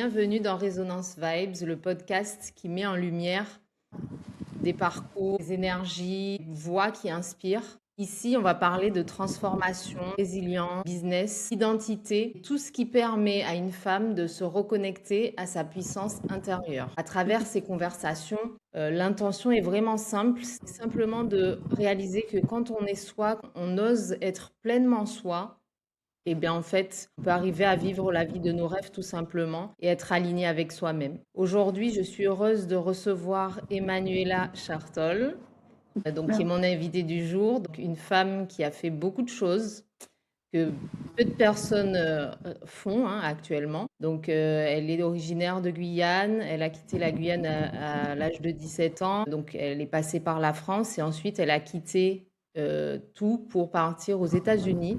bienvenue dans Résonance Vibes, le podcast qui met en lumière des parcours, des énergies, voix qui inspirent. Ici, on va parler de transformation, résilience, business, identité, tout ce qui permet à une femme de se reconnecter à sa puissance intérieure. À travers ces conversations, l'intention est vraiment simple, c'est simplement de réaliser que quand on est soi, on ose être pleinement soi, eh bien, en fait, on peut arriver à vivre la vie de nos rêves tout simplement et être aligné avec soi-même. Aujourd'hui, je suis heureuse de recevoir Emanuela Chartol, qui est mon invitée du jour, donc une femme qui a fait beaucoup de choses que peu de personnes font actuellement. Donc, elle est originaire de Guyane. Elle a quitté la Guyane à l'âge de 17 ans. Donc, elle est passée par la France et ensuite, elle a quitté tout pour partir aux États-Unis,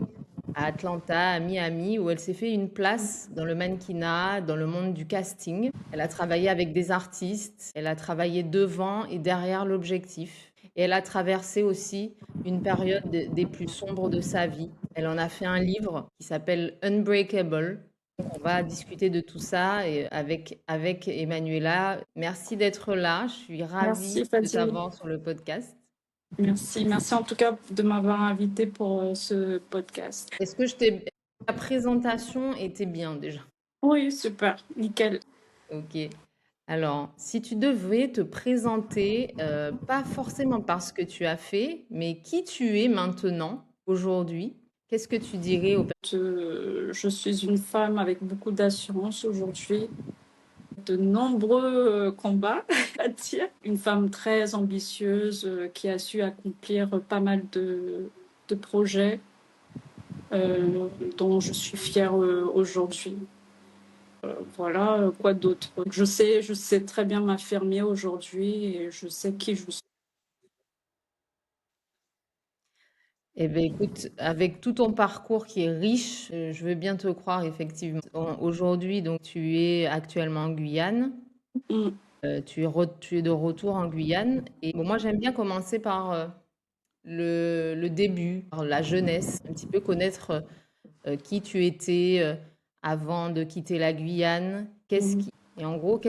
à Atlanta, à Miami, où elle s'est fait une place dans le mannequinat, dans le monde du casting. Elle a travaillé avec des artistes. Elle a travaillé devant et derrière l'objectif. Et elle a traversé aussi une période des plus sombres de sa vie. Elle en a fait un livre qui s'appelle Unbreakable. On va discuter de tout ça avec Emanuela. Merci d'être là. Je suis ravie Merci de Fatih. t'avoir sur le podcast. Merci en tout cas de m'avoir invité pour ce podcast. Est-ce que ta présentation était bien déjà? Oui, super, nickel. Ok. Alors, si tu devais te présenter, pas forcément par ce que tu as fait, mais qui tu es maintenant, aujourd'hui, qu'est-ce que tu dirais aux Je suis une femme avec beaucoup d'assurance aujourd'hui, de nombreux combats à dire. Une femme très ambitieuse qui a su accomplir pas mal de projets dont je suis fière aujourd'hui. Voilà, quoi d'autre? Je sais très bien m'affirmer aujourd'hui et je sais qui je suis. Eh bien, écoute, avec tout ton parcours qui est riche, je veux bien te croire, effectivement. Aujourd'hui, donc, tu es actuellement en Guyane. Mm. Tu es de retour en Guyane. Et bon, moi, j'aime bien commencer par le début, par la jeunesse, un petit peu connaître qui tu étais avant de quitter la Guyane. Mm. Et en gros,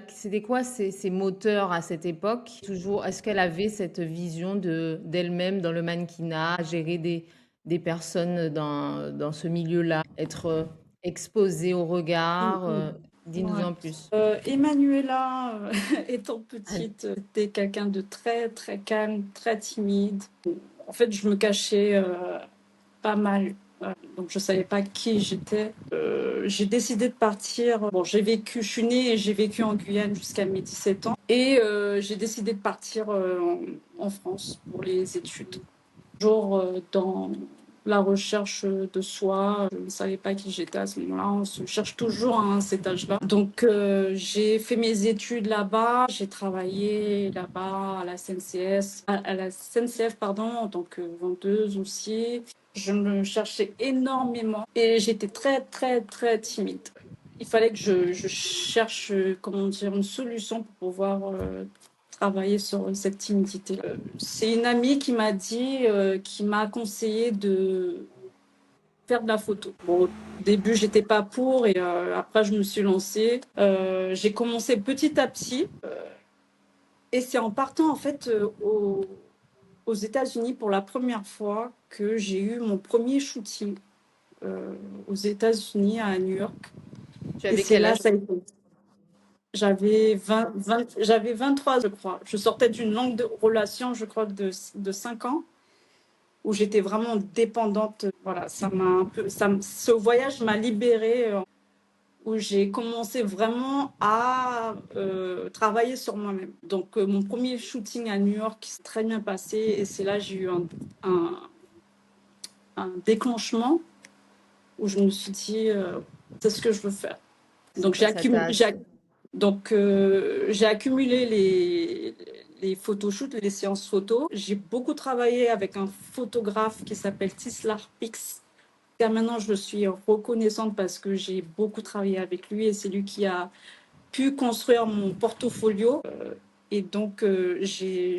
c'était quoi ses moteurs à cette époque? Toujours, est-ce qu'elle avait cette vision d'elle-même dans le mannequinat, gérer des personnes dans ce milieu-là, être exposée au regard? Dis-nous Ouais. en plus. Emmanuela, étant Ah, petite, était quelqu'un de très très calme, très timide. En fait, je me cachais pas mal. Donc je savais pas qui j'étais. J'ai décidé de partir. Bon, je suis née et j'ai vécu en Guyane jusqu'à mes 17 ans. Et j'ai décidé de partir en France pour les études. Toujours dans la recherche de soi. Je ne savais pas qui j'étais à ce moment-là. On se cherche toujours à cet âge-là. Donc, j'ai fait mes études là-bas. J'ai travaillé là-bas à la SNCF, à la SNCF, pardon, en tant que vendeuse aussi. Je me cherchais énormément et j'étais très, très, très timide. Il fallait que je cherche, comment dire, une solution pour pouvoir travailler sur cette timidité. C'est une amie qui m'a dit, qui m'a conseillé de faire de la photo. Bon, au début, j'étais pas pour et après, je me suis lancée. J'ai commencé petit à petit et c'est en partant en fait aux États-Unis pour la première fois que j'ai eu mon premier shooting aux États-Unis à New York. Tu Et avais c'est quel là, âge? ça a été. J'avais 23, je crois. Je sortais d'une longue relation, je crois, de 5 ans, où j'étais vraiment dépendante. Voilà, ça m'a un peu, ce voyage m'a libérée, où j'ai commencé vraiment à travailler sur moi-même. Donc, mon premier shooting à New York s'est très bien passé, et c'est là que j'ai eu un, un déclenchement où je me suis dit, c'est ce que je veux faire. Donc, Ça t'a... j'ai accumulé les photoshoots, les séances photos. J'ai beaucoup travaillé avec un photographe qui s'appelle Tislar Pix. Jusqu'à maintenant, je suis reconnaissante parce que j'ai beaucoup travaillé avec lui et c'est lui qui a pu construire mon portfolio. Et donc, j'ai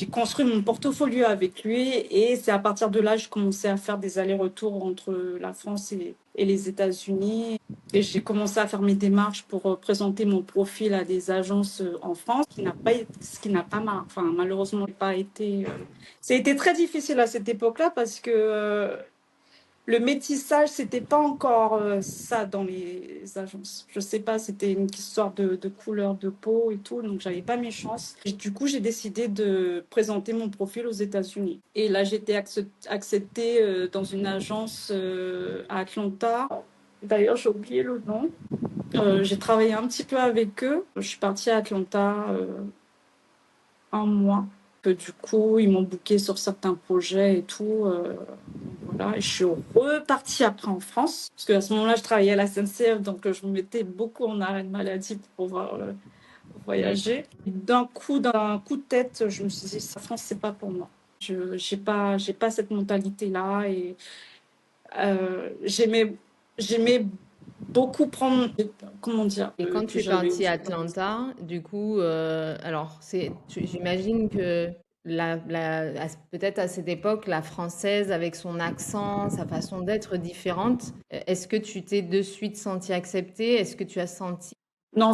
construit mon portfolio avec lui et c'est à partir de là que je commençais à faire des allers-retours entre la France et les États-Unis. Et j'ai commencé à faire mes démarches pour présenter mon profil à des agences en France, ce qui n'a pas enfin, malheureusement pas été. Ça a été très difficile à cette époque-là parce que le métissage, c'était pas encore ça dans les agences. Je sais pas, c'était une histoire de couleur de peau et tout, donc j'avais pas mes chances. Et du coup, j'ai décidé de présenter mon profil aux États-Unis. Et là, j'ai été acceptée dans une agence à Atlanta. D'ailleurs, j'ai oublié le nom. J'ai travaillé un petit peu avec eux. Je suis partie à Atlanta un mois. Du coup, ils m'ont booké sur certains projets et tout. Voilà. Et je suis repartie après en France, parce qu'à ce moment-là, je travaillais à la SNCF, donc je me mettais beaucoup en arrêt de maladie pour pouvoir Oui. voyager. D'un coup de tête, je me suis dit, la France, c'est pas pour moi. Je j'ai pas cette mentalité-là et j'aimais beaucoup prendre, comment dire, Et quand que tu es j'avais. partie à Atlanta, du coup, alors j'imagine que peut-être à cette époque, la française avec son accent, sa façon d'être différente. Est-ce que tu t'es de suite sentie acceptée? Est-ce que tu as senti... Non,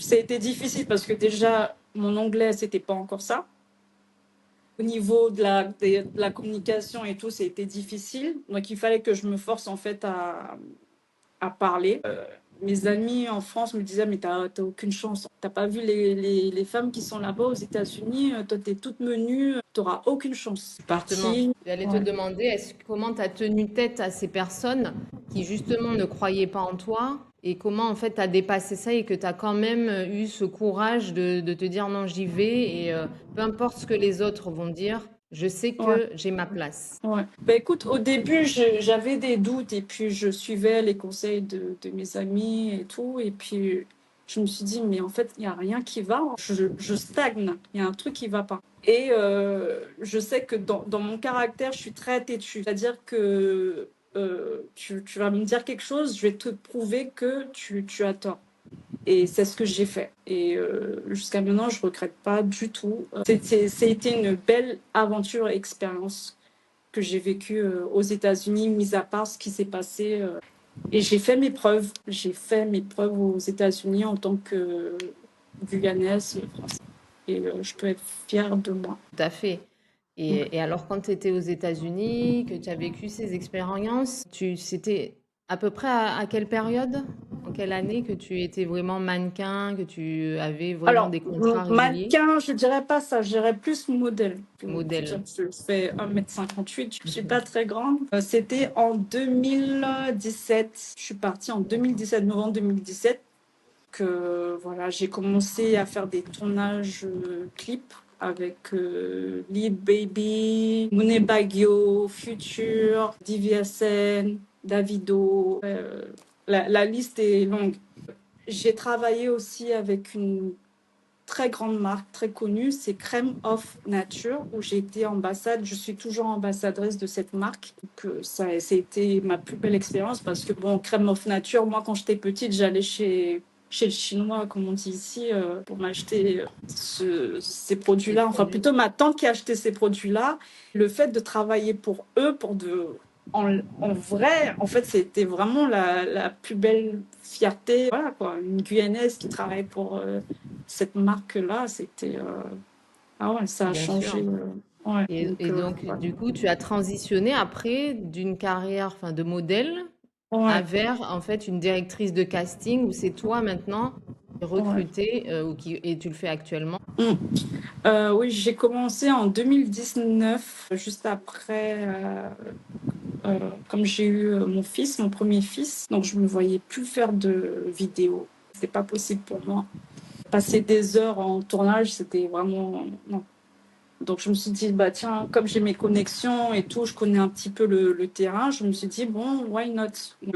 c'était difficile parce que déjà, mon anglais, c'était pas encore ça. Au niveau de la communication et tout, c'était difficile. Donc, il fallait que je me force en fait à parler. Mes amis en France me disaient, mais t'as aucune chance. T'as pas vu les femmes qui sont là-bas aux États-Unis. Toi, t'es toute menue. T'auras aucune chance. C'est Justement, parti. j'allais te Ouais. demander, comment tu as tenu tête à ces personnes qui justement ne croyaient pas en toi et comment en fait tu as dépassé ça et que tu as quand même eu ce courage de te dire non, j'y vais et peu importe ce que les autres vont dire, je sais Ouais. que j'ai ma place. Ouais. Bah, écoute, au début, j'avais des doutes et puis je suivais les conseils de mes amis et tout. Et puis, je me suis dit, mais en fait, il n'y a rien qui va. Je stagne. Il y a un truc qui ne va pas. Et je sais que dans mon caractère, je suis très têtue. C'est-à-dire que tu vas me dire quelque chose, je vais te prouver que tu as tort. Et c'est ce que j'ai fait. Et jusqu'à maintenant, je regrette pas du tout. C'était une belle aventure et expérience que j'ai vécue aux États-Unis, mis à part ce qui s'est passé. Et j'ai fait mes preuves. J'ai fait mes preuves aux États-Unis en tant que guyanaise française. Et je peux être fière de moi. Tout à fait. Et alors, quand tu étais aux États-Unis, que tu as vécu ces expériences, c'était à peu près à quelle période, en quelle année que tu étais vraiment mannequin, que tu avais vraiment Alors, des contrats réguliers, mannequin, je dirais pas ça, je dirais plus modèle. Je modèle? dirais que je fais 1,58 m, je suis pas très grande. C'était en 2017. Je suis partie en 2017, novembre 2017, que voilà, j'ai commencé à faire des tournages clips avec Lead Baby, Monet Baggio, Future, DVSN, Davido. La liste est longue. J'ai travaillé aussi avec une très grande marque, très connue, c'est Crème of Nature, où j'ai été je suis toujours ambassadrice de cette marque. Donc, ça a été ma plus belle expérience parce que, bon, Crème of Nature, moi, quand j'étais petite, j'allais chez le Chinois, comme on dit ici, pour m'acheter ces Les produits-là. Enfin, produits. plutôt ma tante qui achetait ces produits-là. Le fait de travailler pour eux, en vrai, en fait, c'était vraiment la plus belle fierté. Voilà, quoi. Une Guyanaise qui travaille pour cette marque-là, c'était. Ah ouais, ça a Bien sûr. changé. Ouais, Et donc, ouais. du coup, tu as transitionné après d'une carrière, enfin, de modèle Ouais, vers, en fait, une directrice de casting où c'est toi maintenant qui es ouais. recrutée et tu le fais actuellement. Oui, j'ai commencé en 2019, juste après, comme j'ai eu mon fils, mon premier fils. Donc, je ne me voyais plus faire de vidéos. C'était pas possible pour moi. Passer des heures en tournage, c'était vraiment. Non. Donc, je me suis dit, bah, tiens, comme j'ai mes connexions et tout, je connais un petit peu le terrain, je me suis dit, bon, why not?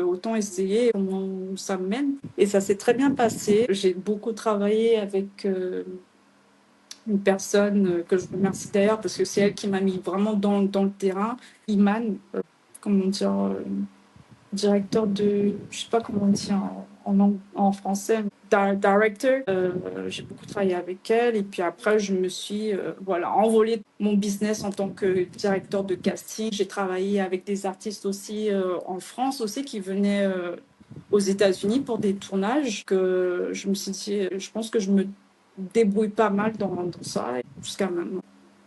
Autant essayer comment ça me mène. Et ça s'est très bien passé. J'ai beaucoup travaillé avec une personne que je remercie d'ailleurs parce que c'est elle qui m'a mis vraiment dans le terrain. Iman, comment dire, directeur de, je sais pas comment on dit en français, director. J'ai beaucoup travaillé avec elle et puis après je me suis voilà envolée mon business en tant que directeur de casting. J'ai travaillé avec des artistes aussi en France aussi qui venaient aux États-Unis pour des tournages que je me suis dit, je pense que je me débrouille pas mal dans ça jusqu'à maintenant.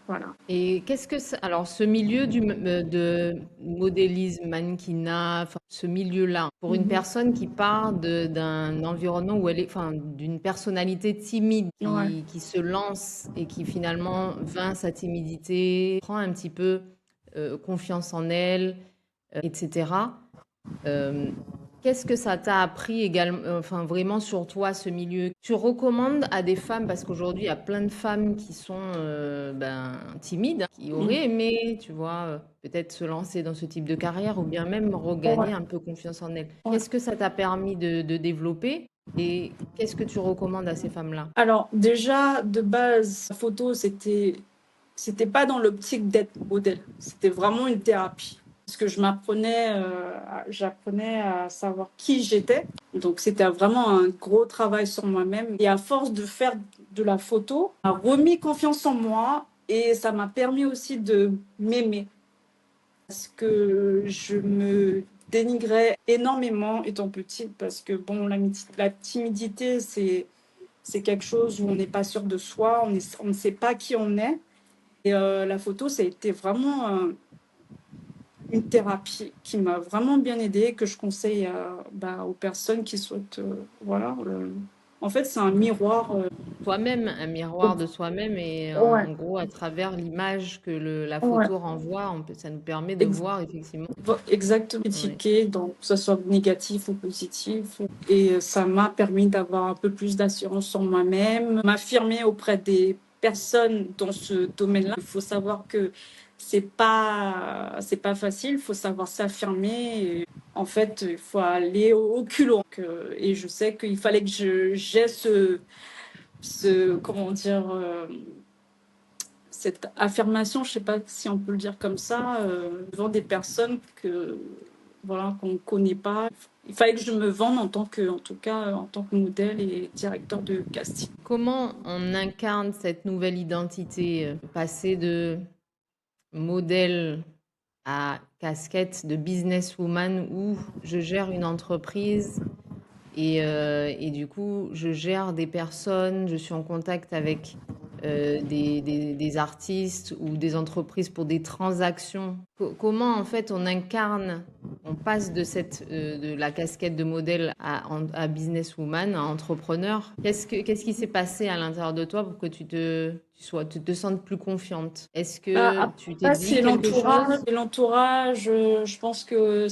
Voilà. Et qu'est-ce que c'est alors ce milieu de modélisme, mannequinat, enfin, ce milieu-là, pour une Mhm. personne qui part d'un environnement où elle est, enfin, d'une personnalité timide, Ouais. qui se lance et qui finalement vainc sa timidité, prend un petit peu confiance en elle, etc. Euh, Qu'est-ce que ça t'a appris également, enfin vraiment sur toi, ce milieu? Tu recommandes à des femmes, parce qu'aujourd'hui il y a plein de femmes qui sont timides, qui Mhm. auraient aimé, tu vois, peut-être se lancer dans ce type de carrière ou bien même regagner Ouais. un peu confiance en elles. Ouais. Qu'est-ce que ça t'a permis de développer et qu'est-ce que tu recommandes à ces femmes-là? Alors déjà, de base, la photo, c'était pas dans l'optique d'être modèle. C'était vraiment une thérapie. Parce que j'apprenais à savoir qui j'étais. Donc c'était vraiment un gros travail sur moi-même. Et à force de faire de la photo, ça m'a remis confiance en moi et ça m'a permis aussi de m'aimer. Parce que je me dénigrais énormément étant petite. Parce que bon, la timidité, c'est quelque chose où on n'est pas sûr de soi, on ne sait pas qui on est. Et la photo, ça a été vraiment une thérapie qui m'a vraiment bien aidée, que je conseille aux personnes qui souhaitent. Voilà. En fait, c'est un miroir. Soi-même, un miroir de soi-même et Ouais, en gros, à travers l'image que la ouais. photo renvoie, ça nous permet de Ex- voir effectivement. Exactement. Ouais. Critiquer, donc que ce soit négatif ou positif. Et ça m'a permis d'avoir un peu plus d'assurance en moi-même, m'affirmer auprès des personnes dans ce domaine-là. Il faut savoir que c'est pas facile, il faut savoir s'affirmer. Et en fait, il faut aller au culot. Et je sais qu'il fallait que j'ai comment dire, cette affirmation, je sais pas si on peut le dire comme ça, devant des personnes voilà, qu'on ne connaît pas. Il fallait que je me vende en tout cas, en tant que modèle et directeur de casting. Comment on incarne cette nouvelle identité, passer de modèle à casquette de businesswoman où je gère une entreprise et du coup, je gère des personnes, je suis en contact avec des artistes ou des entreprises pour des transactions. Comment en fait on incarne, on passe de la casquette de modèle à businesswoman, à entrepreneur? Qu'est-ce qui s'est passé à l'intérieur de toi pour que tu te sentes plus confiante? Est-ce que tu t'es Après, dit c'est quelque l'entourage. chose? Et l'entourage, je pense que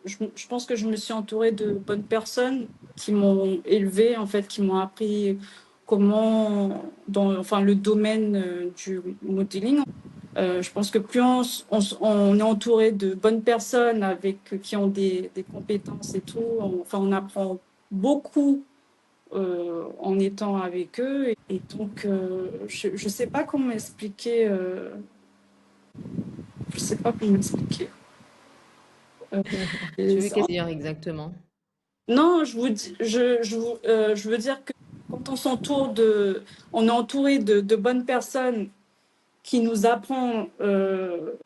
je pense que je me suis entourée de bonnes personnes qui m'ont élevée, en fait, qui m'ont appris comment, enfin, le domaine du modeling. Je pense que plus on est entouré de bonnes personnes avec qui ont des compétences et tout, enfin, on apprend beaucoup en étant avec eux. Et donc, je ne sais pas comment expliquer. Je sais pas comment expliquer. Tu Et veux qu'est-ce dire exactement? non, je veux dire que quand on est entouré de bonnes personnes qui nous apprend,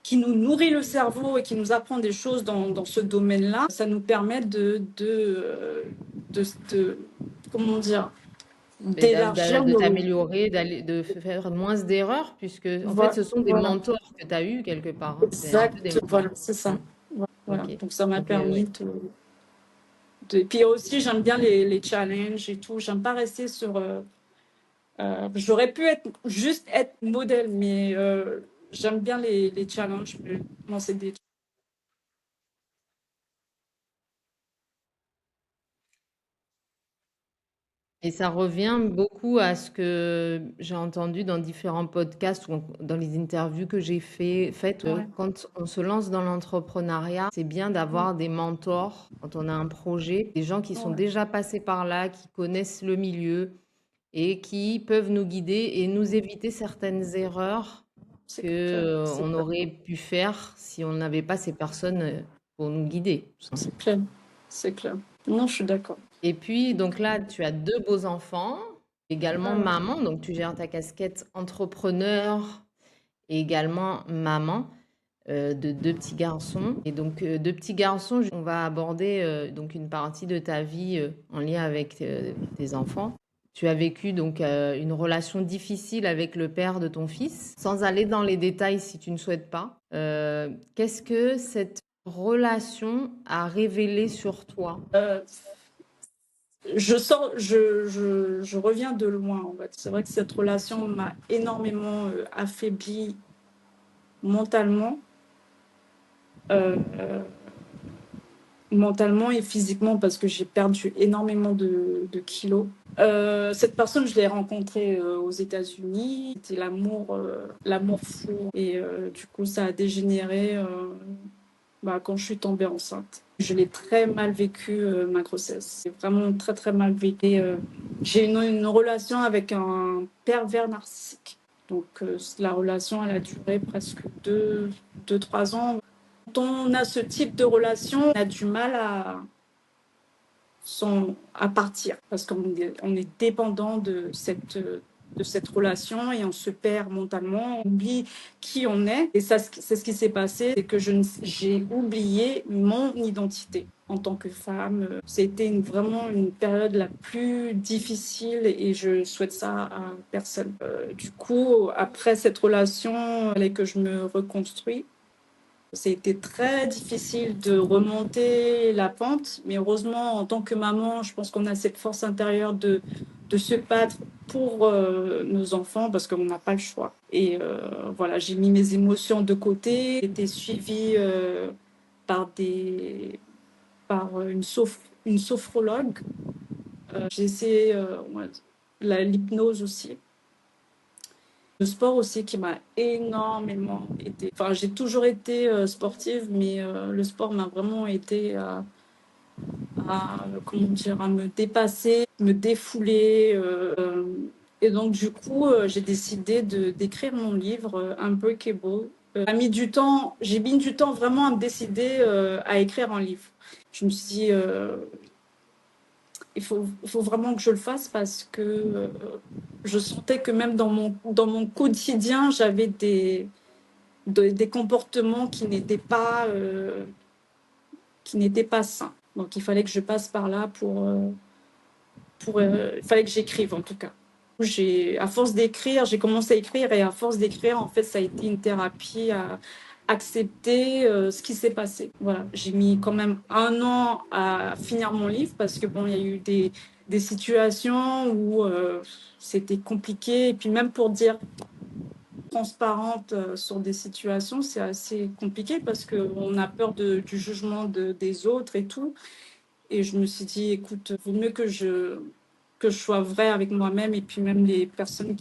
qui nous nourrit le cerveau et qui nous apprend des choses dans ce domaine-là, ça nous permet de comment dire, Mais d'élargir de nos... t'améliorer, de faire moins d'erreurs, puisque en fait, Voilà, ce sont des voilà, mentors que tu as eus quelque part, hein. C'est un peu des exact, voilà, mentors. c'est ça. Mm. Voilà, Ok, donc ça m'a ok, permis ouais. Puis aussi, j'aime bien les challenges et tout. J'aime pas rester sur... j'aurais pu juste être modèle, mais j'aime bien les challenges. Lancer des... Et ça revient beaucoup à ce que j'ai entendu dans différents podcasts ou dans les interviews que j'ai faites. Ouais. Quand on se lance dans l'entrepreneuriat, c'est bien d'avoir des mentors quand on a un projet, des gens qui sont Ouais, déjà passés par là, qui connaissent le milieu et qui peuvent nous guider et nous éviter certaines erreurs c'est que clair, c'est on clair, aurait pu faire si on n'avait pas ces personnes pour nous guider. c'est clair, c'est clair. Non, je suis d'accord. Et puis, donc là, tu as deux beaux enfants, également Ouais. maman, donc tu gères ta casquette entrepreneur et également maman. de deux petits garçons. Et donc, deux petits garçons, on va aborder donc une partie de ta vie en lien avec tes enfants. Tu as vécu donc une relation difficile avec le père de ton fils. Sans aller dans les détails si tu ne souhaites pas, qu'est-ce que cette relation a révélé sur toi? Euh, je reviens de loin, en fait. C'est vrai que cette relation m'a énormément affaiblie mentalement, euh, euh, mentalement et physiquement parce que j'ai perdu énormément de kilos. Cette personne, je l'ai rencontrée aux États-Unis. C'était l'amour fou. Et du coup, ça a dégénéré quand je suis tombée enceinte. Je l'ai très mal vécu, ma grossesse. C'est vraiment très, très mal vécu. Et, j'ai une relation avec un pervers narcissique. Donc, la relation, elle a duré presque 2, 3 ans. Quand on a ce type de relation, on a du mal à partir parce on est dépendant de cette relation et on se perd mentalement, on oublie qui on est. Et ça, c'est ce qui s'est passé, c'est que j'ai oublié mon identité en tant que femme. C'était vraiment une période la plus difficile et je souhaite ça à personne. Du coup, après cette relation, il fallait que je me reconstruise. C'était très difficile de remonter la pente, mais heureusement, en tant que maman, je pense qu'on a cette force intérieure de se battre pour nos enfants parce qu'on n'a pas le choix. Et voilà, j'ai mis mes émotions de côté. J'ai été suivie par, une sophrologue. J'ai essayé l'hypnose aussi. Le sport aussi qui m'a énormément aidé. Enfin, j'ai toujours été sportive, mais le sport m'a vraiment aidé comment dire, à me dépasser, me défouler. Et donc, du coup, j'ai décidé d'écrire mon livre Unbreakable. J'ai mis du temps vraiment à me décider à écrire un livre. Je me suis dit, il faut vraiment que je le fasse parce que je sentais que même dans mon quotidien, j'avais des comportements qui n'étaient pas sains. Donc il fallait que je passe par là il fallait que j'écrive en tout cas. À force d'écrire, j'ai commencé à écrire et à force d'écrire, en fait, ça a été une thérapie à accepter ce qui s'est passé. Voilà, j'ai mis quand même 1 an à finir mon livre parce que bon, il y a eu des situations où c'était compliqué et puis même pour dire transparente sur des situations, c'est assez compliqué parce qu'on a peur du jugement des autres et tout. Et je me suis dit, écoute, il vaut mieux que je sois vraie avec moi-même et puis même les personnes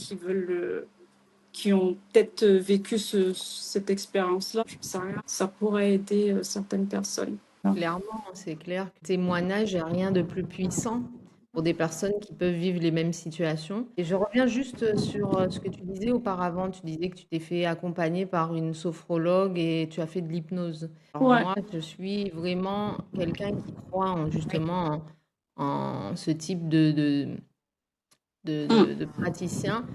qui ont peut-être vécu cette expérience-là, je ne sais rien, ça pourrait aider certaines personnes. Clairement, c'est clair que le témoignage n'est rien de plus puissant pour des personnes qui peuvent vivre les mêmes situations. Et je reviens juste sur ce que tu disais auparavant. Tu disais que tu t'es fait accompagner par une sophrologue et tu as fait de l'hypnose. Alors Ouais. moi, je suis vraiment quelqu'un qui croit justement en ce type Mm. de praticien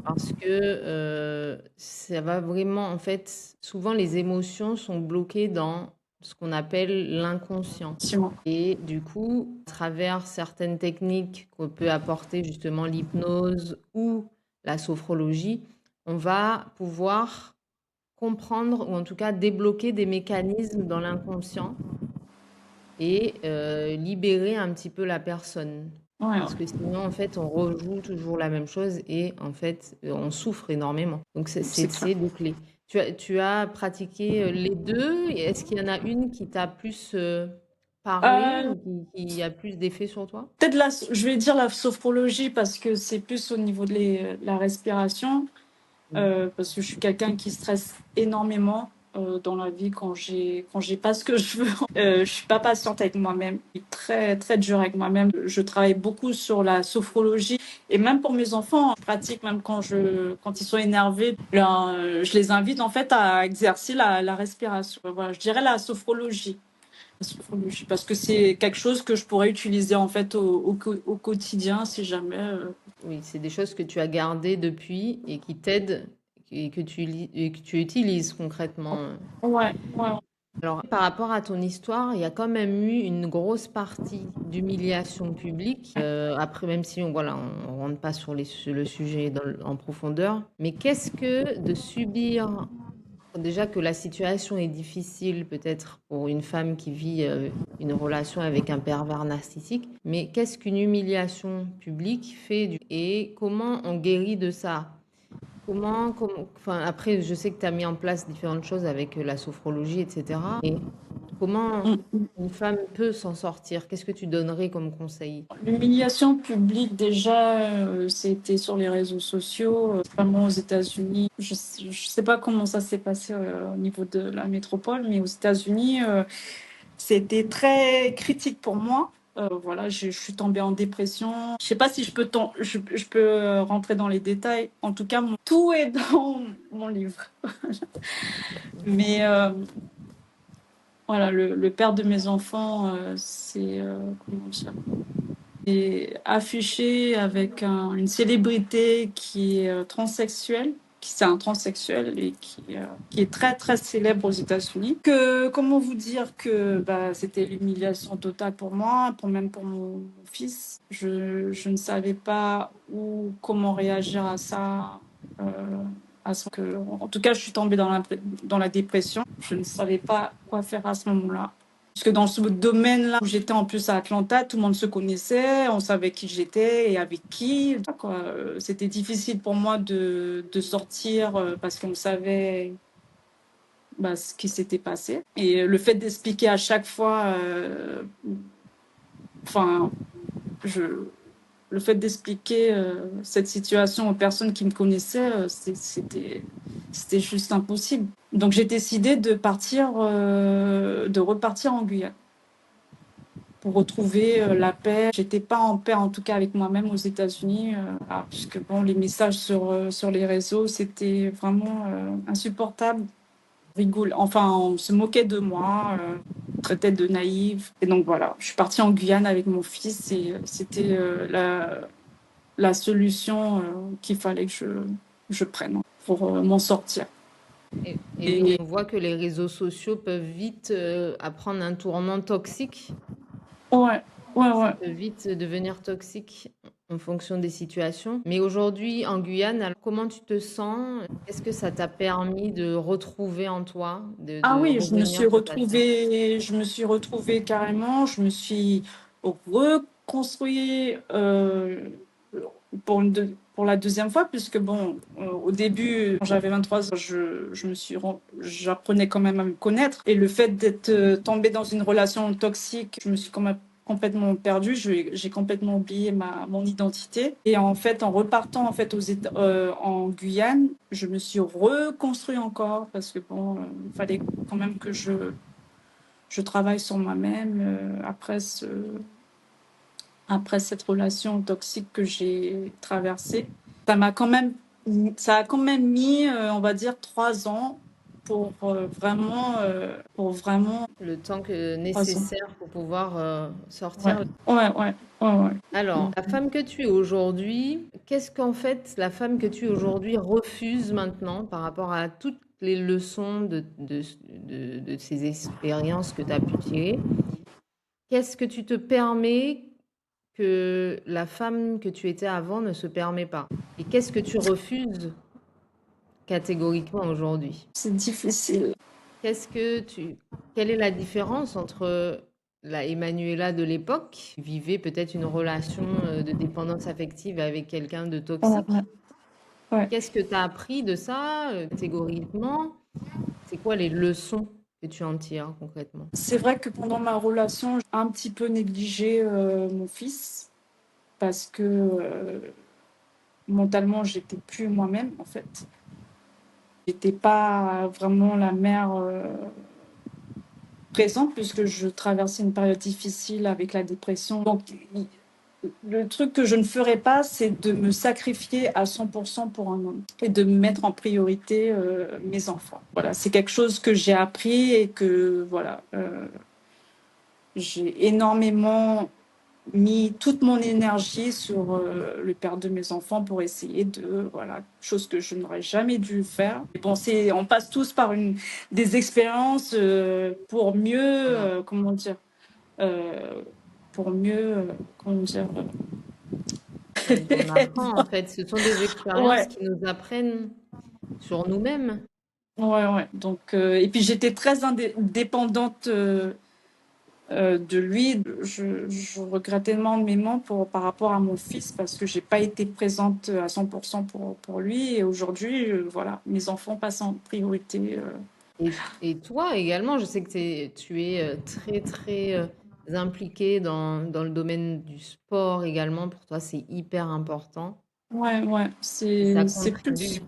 parce que ça va vraiment, en fait, souvent les émotions sont bloquées dans ce qu'on appelle l'inconscient. Effectivement. Et du coup, à travers certaines techniques qu'on peut apporter, justement l'hypnose ou la sophrologie, on va pouvoir comprendre ou en tout cas débloquer des mécanismes dans l'inconscient et libérer un petit peu la personne. Ouais, Parce que sinon, en fait, on rejoue toujours la même chose et en fait, on souffre énormément. Donc, c'est clair. c'est des clés. Tu as pratiqué les deux. Est-ce qu'il y en a une qui t'a plus parlé Euh, ou qui a plus d'effet sur toi? Peut-être je vais dire la sophrologie parce que c'est plus au niveau de la respiration. Mm. Parce que je suis quelqu'un qui stresse énormément dans la vie quand j'ai pas ce que je veux. Je suis pas patiente avec moi-même. Je suis très très dure avec moi-même. Je travaille beaucoup sur la sophrologie et même pour mes enfants, je pratique même quand ils sont énervés. Je les invite en fait à exercer la respiration. Voilà, je dirais la sophrologie, parce que c'est quelque chose que je pourrais utiliser en fait au quotidien si jamais. Oui, c'est des choses que tu as gardées depuis et qui t'aident et que tu utilises concrètement. Ouais, ouais. Alors, par rapport à ton histoire, il y a quand même eu une grosse partie d'humiliation publique. Après, même si voilà, on rentre pas sur le sujet en profondeur, mais qu'est-ce que de subir, déjà que la situation est difficile peut-être pour une femme qui vit une relation avec un pervers narcissique, mais qu'est-ce qu'une humiliation publique fait et comment on guérit de ça? Enfin, après, je sais que tu as mis en place différentes choses avec la sophrologie, etc. Et comment Mm. une femme peut s'en sortir? Qu'est-ce que tu donnerais comme conseil? L'humiliation publique, déjà, c'était sur les réseaux sociaux, notamment aux États-Unis. Je sais pas comment ça s'est passé au niveau de la métropole, mais aux États-Unis, c'était très critique pour moi. Voilà, je suis tombée en dépression. Je sais pas si je peux rentrer dans les détails. En tout cas, tout est dans mon livre. Mais voilà, le père de mes enfants, comment dire, est affiché avec une célébrité qui est transsexuelle, qui c'est un transsexuel et qui est très très célèbre aux États-Unis. Comment vous dire que c'était l'humiliation totale pour moi, même pour mon fils. Je ne savais pas comment réagir à ça. euh, en tout cas, je suis tombée dans la dépression. Je ne savais pas quoi faire à ce moment-là. Parce que dans ce domaine-là où j'étais en plus à Atlanta, tout le monde se connaissait, on savait qui j'étais et avec qui. C'était difficile pour moi de sortir parce qu'on savait ce qui s'était passé. Et le fait d'expliquer à chaque fois, enfin, je, le fait d'expliquer cette situation aux personnes qui me connaissaient, c'était juste impossible. Donc j'ai décidé de repartir en Guyane pour retrouver la paix. J'étais pas en paix, en tout cas avec moi-même aux États-Unis, puisque bon, les messages sur les réseaux, c'était vraiment insupportable. Enfin, on se moquait de moi, on me traitait de naïve. Et donc voilà, je suis partie en Guyane avec mon fils et c'était la solution qu'il fallait que je prenne pour m'en sortir. Et oui, Et on voit que les réseaux sociaux peuvent vite apprendre un tournant toxique. ouais, ouais, Ça ouais. peut vite devenir toxique en fonction des situations. Mais aujourd'hui, en Guyane, alors, comment tu te sens? Est-ce que ça t'a permis de retrouver en toi, Ah de oui, revenir sur ta terre? je me suis retrouvée carrément, je me suis reconstruit pour la deuxième fois, puisque bon, au début, quand j'avais 23 ans, j'apprenais quand même à me connaître. Et le fait d'être tombée dans une relation toxique, je me suis quand même complètement perdue, j'ai complètement oublié mon identité. Et en fait, en repartant en fait en Guyane, je me suis reconstruit encore parce que bon, il fallait quand même que je travaille sur moi-même après cette relation toxique que j'ai traversée. Ça a quand même mis, on va dire, 3 ans pour vraiment Le temps trois ans. nécessaire pour pouvoir Ouais, sortir. ouais, ouais, ouais, ouais. Alors, la femme que tu es aujourd'hui, qu'est-ce qu'en fait la femme que tu es aujourd'hui refuse maintenant par rapport à toutes les leçons de ces expériences que tu as pu tirer? Qu'est-ce que tu te permets que la femme que tu étais avant ne se permet pas? Et qu'est-ce que tu refuses catégoriquement aujourd'hui? C'est difficile. Qu'est-ce que tu... Quelle est la différence entre la Emmanuela de l'époque, qui vivait peut-être une relation de dépendance affective avec quelqu'un de Ouais, toxique? ouais, ouais. Qu'est-ce que tu as appris de ça catégoriquement? C'est quoi les leçons que tu en tires concrètement? C'est vrai que pendant ma relation, j'ai un petit peu négligé mon fils parce que mentalement, j'étais plus moi-même en fait. J'étais pas vraiment la mère présente puisque je traversais une période difficile avec la dépression. Donc, le truc que je ne ferais pas, c'est de me sacrifier à 100% pour un homme et de mettre en priorité mes enfants. Voilà, c'est quelque chose que j'ai appris et que voilà, j'ai énormément mis toute mon énergie sur le père de mes enfants pour essayer de, voilà, chose que je n'aurais jamais dû faire. Et bon, on passe tous par des expériences pour mieux, Voilà. comment dire, euh, pour mieux, comment dire, Ouais, on apprend en fait. Ce sont des expériences ouais, qui nous apprennent sur nous-mêmes. ouais, ouais. Donc, et puis j'étais très dépendante de lui. Je regrette énormément par rapport à mon fils parce que j'ai pas été présente à 100% pour lui. Et aujourd'hui, voilà, mes enfants passent en priorité. Et toi également, je sais que tu es très, très impliqué dans le domaine du sport également. Pour toi, c'est hyper important Ouais, ouais, et ça c'est plus. contribue.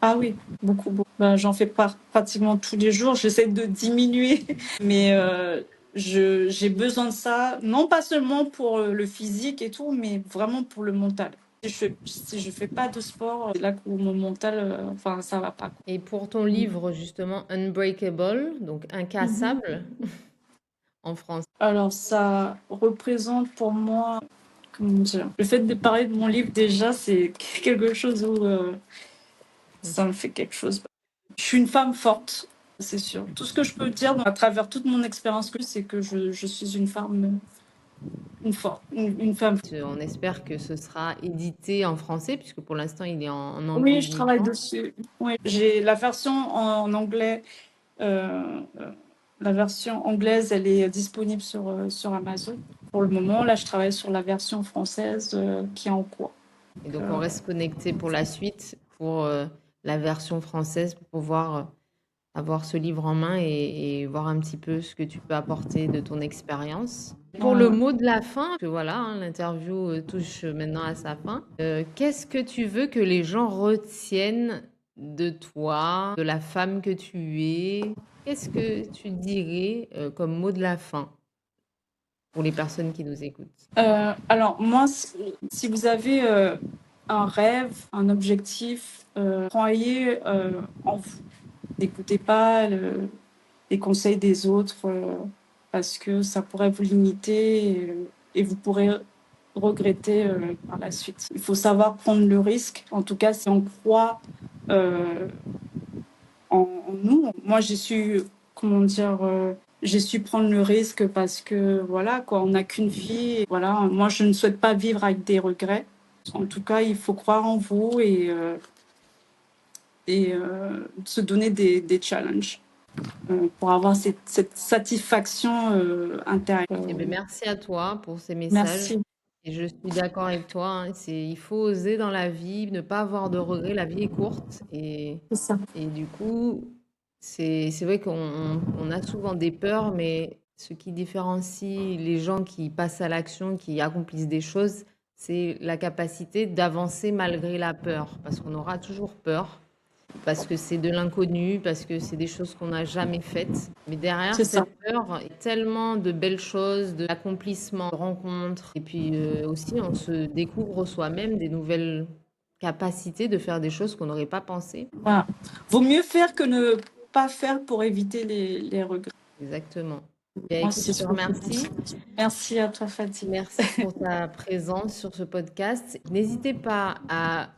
Ah oui, beaucoup, beaucoup. Ben, j'en fais pratiquement tous les jours. J'essaie de diminuer, mais j'ai besoin de ça, non pas seulement pour le physique et tout, mais vraiment pour le mental. Si je fais pas de sport, c'est là où mon mental, enfin, ça va pas, quoi. Et pour ton Mm. livre, justement, Unbreakable, donc Mhm. incassable en français. Alors, ça représente pour moi, comment dire, le fait de parler de mon livre déjà, c'est quelque chose où ça me fait quelque chose. Je suis une femme forte, c'est sûr. Tout ce que je peux dire à travers toute mon expérience, c'est que je suis une femme, une femme. On espère que ce sera édité en français, puisque pour l'instant, il est en anglais Oui, je travaille uniquement. dessus. Oui, j'ai la version en anglais. euh, euh, la version anglaise, elle est disponible sur Amazon. Pour le moment, là, je travaille sur la version française qui est en cours. Et donc, on Euh, reste connecté pour la suite, pour la version française, pour pouvoir avoir ce livre en main et voir un petit peu ce que tu peux apporter de ton expérience. Pour ouais, le ouais. mot de la fin, que voilà, hein, l'interview touche maintenant à sa fin. Qu'est-ce que tu veux que les gens retiennent de toi, de la femme que tu es? Qu'est-ce que tu dirais comme mot de la fin pour les personnes qui nous écoutent? Alors, moi, si vous avez un rêve, un objectif, croyez en vous. N'écoutez pas les conseils des autres parce que ça pourrait vous limiter et vous pourrez regretter par la suite. Il faut savoir prendre le risque. En tout cas, si on croit euh, en nous. Moi, j'ai su, comment dire, j'ai su prendre le risque parce que, voilà, quoi, on n'a qu'une vie. Et voilà, moi, je ne souhaite pas vivre avec des regrets. En tout cas, il faut croire en vous et se donner des challenges pour avoir cette satisfaction intérieure. Eh bien, merci à toi pour ces messages. Merci. Et je suis d'accord avec toi, hein, il faut oser dans la vie, ne pas avoir de regrets. La vie est courte C'est ça. et du coup, c'est vrai qu'on a souvent des peurs, mais ce qui différencie les gens qui passent à l'action, qui accomplissent des choses, c'est la capacité d'avancer malgré la peur, parce qu'on aura toujours peur. Parce que c'est de l'inconnu, parce que c'est des choses qu'on n'a jamais faites. Mais derrière C'est ça. cette peur, il y a tellement de belles choses, d'accomplissements, de rencontres. Et puis aussi, on se découvre soi-même des nouvelles capacités de faire des choses qu'on n'aurait pas pensé. Voilà. Vaut mieux faire que ne pas faire pour éviter les regrets. Exactement. Bien, Moi, écoute, c'est je te ce que je pense. remercie. Merci à toi, Fatih. Merci pour ta présence sur ce podcast. N'hésitez pas à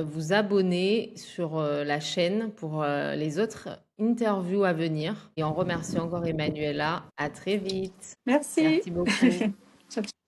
vous abonner sur la chaîne pour les autres interviews à venir. Et on remercie encore Emmanuela. À très vite. Merci. Merci beaucoup. Ciao, ciao.